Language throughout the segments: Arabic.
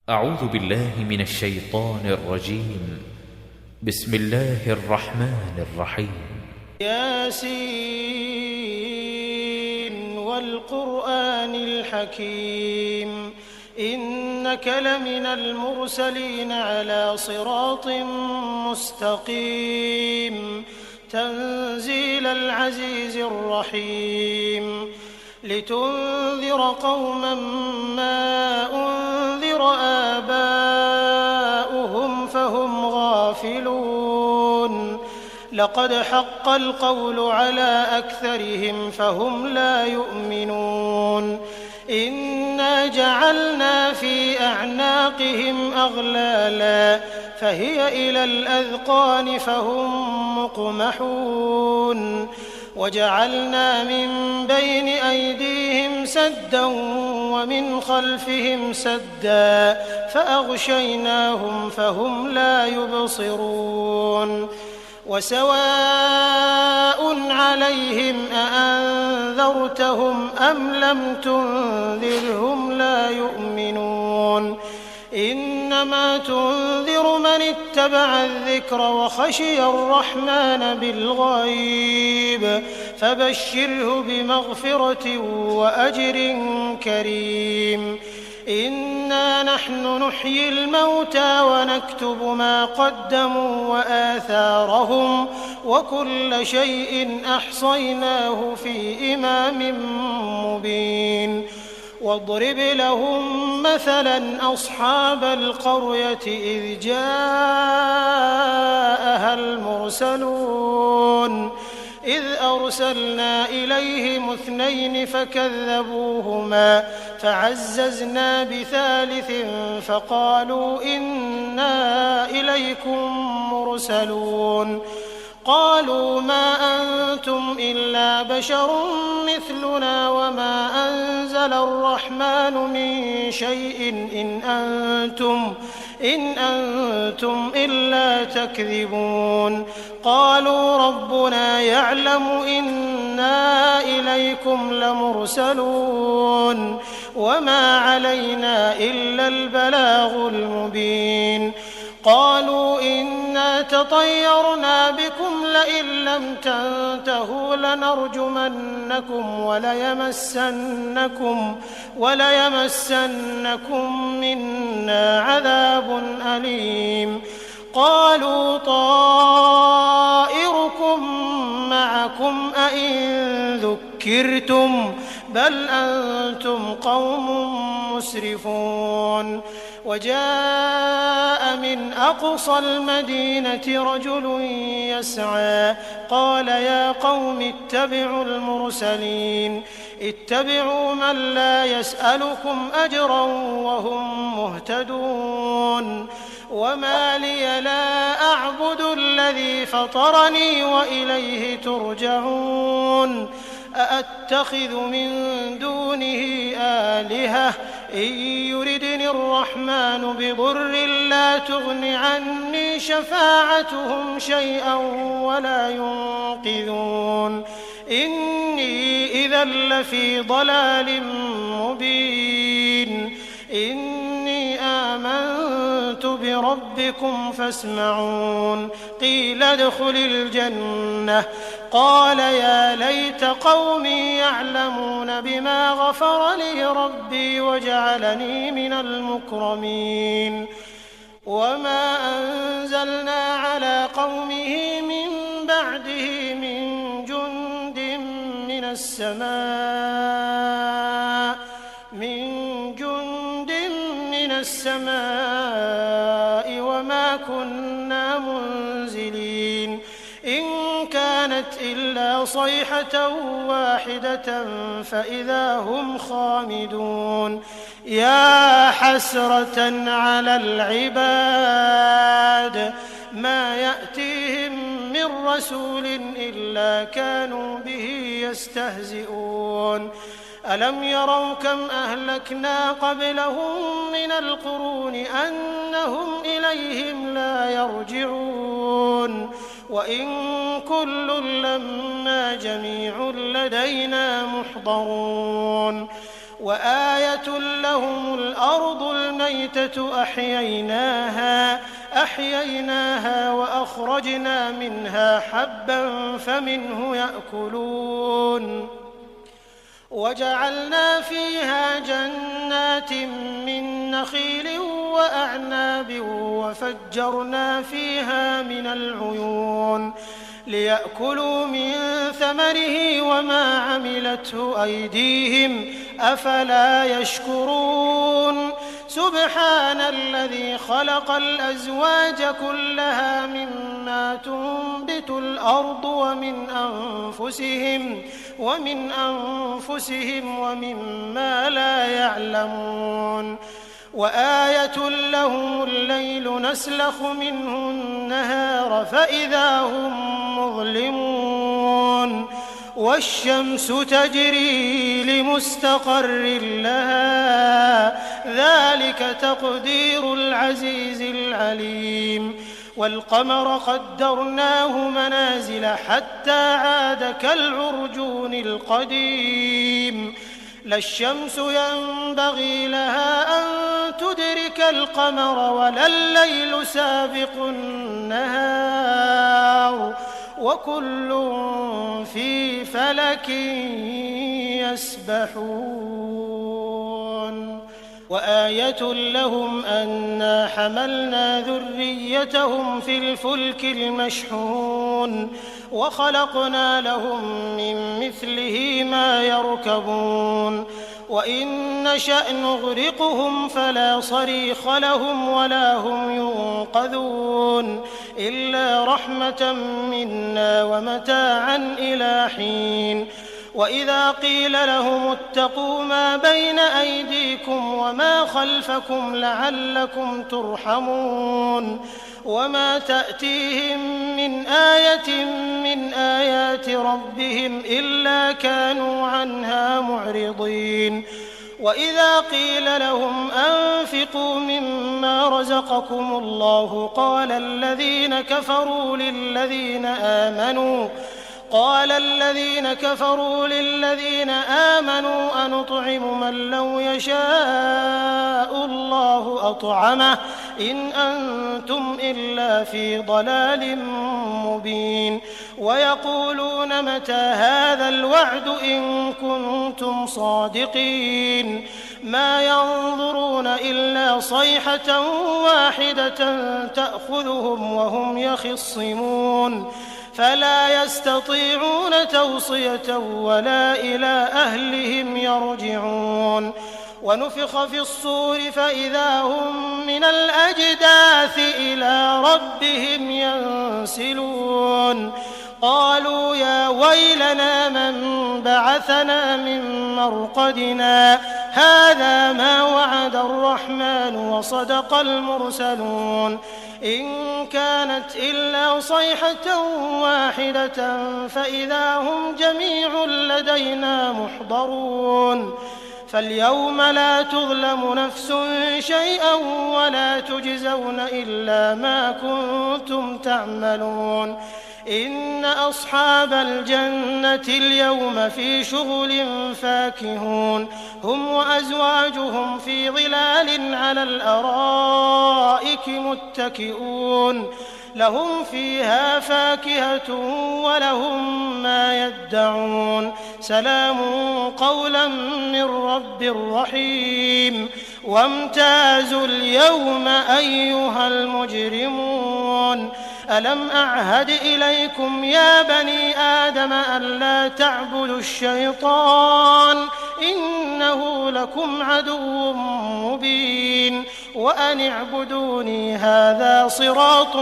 أعوذ بالله من الشيطان الرجيم. بسم الله الرحمن الرحيم. ياسين والقرآن الحكيم إنك لمن المرسلين على صراط مستقيم تنزيل العزيز الرحيم لتنذر قوما ما أنذر آباؤهم فهم غافلون لقد حق القول على أكثرهم فهم لا يؤمنون إنا جعلنا في أعناقهم أغلالا فهي إلى الأذقان فهم مقمحون وجعلنا من بين أيديهم سدا ومن خلفهم سدا فأغشيناهم فهم لا يبصرون وسواء عليهم أأنذرتهم أم لم تنذرهم لا يؤمنون إنما تنذر من اتبع الذكر وخشي الرحمن بالغيب فبشره بمغفرة وأجر كريم إنا نحن نحيي الموتى ونكتب ما قدموا وآثارهم وكل شيء أحصيناه في إمام مبين واضرب لهم مثلا أصحاب القرية إذ جاءها المرسلون إذ أرسلنا إليهم 2 فكذبوهما فعززنا بثالث فقالوا إنا إليكم مرسلون قالوا ما أنتم إلا بشر مثلنا وما أنزل الرحمن من شيء إن أنتم إلا تكذبون قالوا ربنا يعلم إنا إليكم لمرسلون وما علينا إلا البلاغ المبين قالوا إنا تطيرنا بكم لئن لم تنتهوا لنرجمنكم وليمسنكم منا عذاب أليم قالوا طائركم معكم أئن ذكرتم بل أنتم قوم مسرفون وجاء من أقصى المدينة رجل يسعى قال يا قوم اتبعوا المرسلين اتبعوا من لا يسألكم أجرا وهم مهتدون وما لي لا أعبد الذي فطرني وإليه ترجعون أأتخذ من دونه آلهة إن يردني الرحمن بضر لا تغن عني شفاعتهم شيئا ولا ينقذون إني إذا لفي ضلال مبين إني آمنت بربكم فاسمعون قيل ادخل الجنة قال يا ليت قومي يعلمون بما غفر لي ربي وجعلني من المكرمين وما أنزلنا على قومه من بعده من جند من السماء وما كنا منزلين إن كانت إلا صيحة واحدة فإذا هم خامدون يا حسرة على العباد ما يأتيهم من رسول إلا كانوا به يستهزئون ألم يروا كم أهلكنا قبلهم من القرون أنهم إليهم لا يرجعون وإن كل لما جميع لدينا محضرون وآية لهم الأرض والميتة أحييناها وأخرجنا منها حبا فمنه يأكلون وجعلنا فيها جنات من نخيل وأعناب وفجرنا فيها من العيون ليأكلوا من ثمره وما عملته أيديهم أفلا يشكرون سبحان الذي خلق الأزواج كلها مما تنبت الأرض ومن أنفسهم ومما لا يعلمون وآية لهم الليل نسلخ منه النهار فإذا هم مظلمون والشمس تجري لمستقر لها ذلك تقدير العزيز العليم والقمر قدرناه منازل حتى عاد كالعرجون القديم لا الشمس ينبغي لها أن تدرك القمر ولا الليل سابق النهار وكل في فلك يسبحون وآية لهم أنا حملنا ذريتهم في الفلك المشحون وخلقنا لهم من مثله ما يركبون وإن نشأ نغرقهم فلا صريخ لهم ولا هم ينقذون إلا رحمة منا ومتاعا إلى حين وإذا قيل لهم اتقوا ما بين أيديكم وما خلفكم لعلكم ترحمون وما تأتيهم من آية من آيات ربهم إلا كانوا عنها معرضين وإذا قيل لهم أنفقوا مما رزقكم الله قال الذين كفروا للذين آمنوا أنطعم من لو يشاء الله أطعمه إن أنتم إلا في ضلال مبين ويقولون متى هذا الوعد إن كنتم صادقين ما ينظرون إلا صيحة واحدة تأخذهم وهم يخصمون فلا يستطيعون توصية ولا إلى أهلهم يرجعون ونفخ في الصور فإذا هم من الأجداث إلى ربهم ينسلون قالوا يا ويلنا من بعثنا من مرقدنا هذا ما وعد الرحمن وصدق المرسلون إن كانت إلا صيحة واحدة فإذا هم جميع لدينا محضرون فاليوم لا تظلم نفس شيئا ولا تجزون إلا ما كنتم تعملون إن أصحاب الجنة اليوم في شغل فاكهون هم وأزواجهم في ظلال على الأرائك متكئون لهم فيها فاكهة ولهم ما يدعون سلام قولا من رب رحيم وامتازوا اليوم أيها المجرمون ألم أعهد إليكم يا بني آدم ألا تعبدوا الشيطان إنه لكم عدو مبين وأن اعبدوني هذا صراط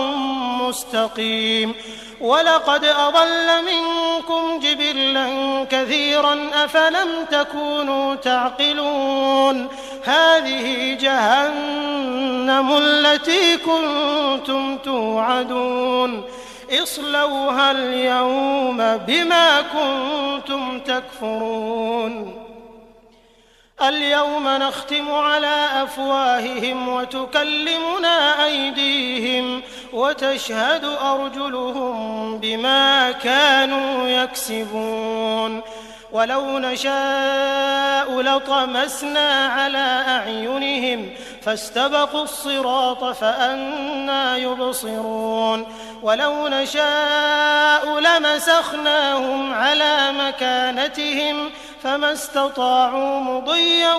مستقيم ولقد أضل منكم جبلا كثيرا أفلم تكونوا تعقلون هذه جهنم التي كنتم توعدون اصلوها اليوم بما كنتم تكفرون اليوم نختم على أفواههم وتكلمنا أيديهم وتشهد أرجلهم بما كانوا يكسبون ولو نشاء لطمسنا على أعينهم فاستبقوا الصراط فأنى يبصرون ولو نشاء لمسخناهم على مكانتهم فما استطاعوا مضيا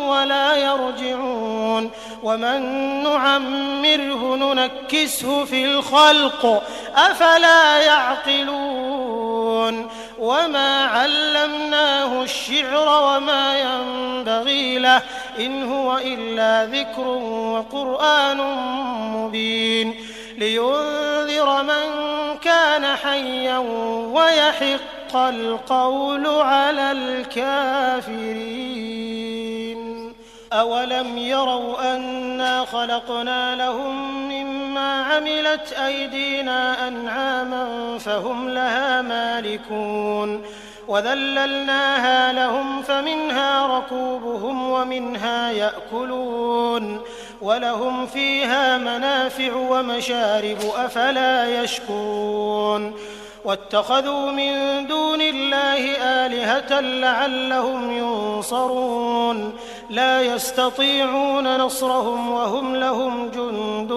ولا يرجعون ومن نعمره ننكسه في الخلق أفلا يعقلون وما علمناه الشعر وما ينبغي له إن هو إلا ذكر وقرآن مبين لينذر من كان حيا ويحق القول على الكافرين أولم يروا أنا خلقنا لهم مما عملت أيدينا أنعاما فهم لها مالكون وذللناها لهم فمنها ركوبهم ومنها يأكلون ولهم فيها منافع ومشارب أفلا يشكرون واتخذوا من دون الله آلهة لعلهم ينصرون لا يستطيعون نصرهم وهم لهم جند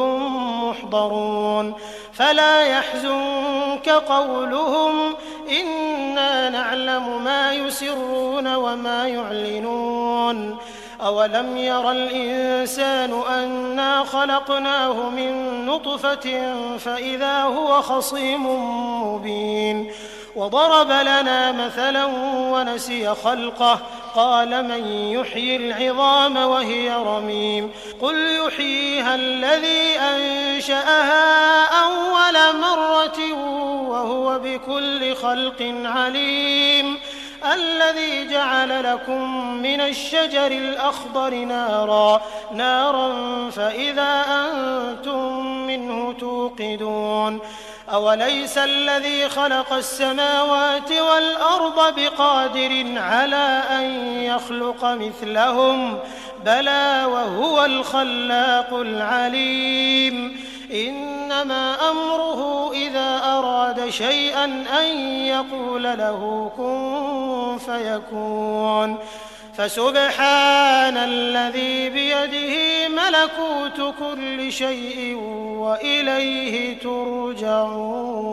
محضرون فلا يحزنك قولهم إنا نعلم ما يسرون وما يعلنون أولم ير الإنسان أنا خلقناه من نطفة فإذا هو خصيم مبين وضرب لنا مثلا ونسي خلقه قال من يحيي العظام وهي رميم قل يحييها الذي أنشأها أول مرة وهو بكل خلق عليم الذي جعل لكم من الشجر الأخضر نارا فإذا أنتم منه توقدون أوليس الذي خلق السماوات والأرض بقادر على أن يخلق مثلهم بلى وهو الخلاق العليم إنما أمره إذا أراد شيئا أن يقول له كن فيكون فسبحان الذي بيده ملكوت كل شيء وإليه ترجعون.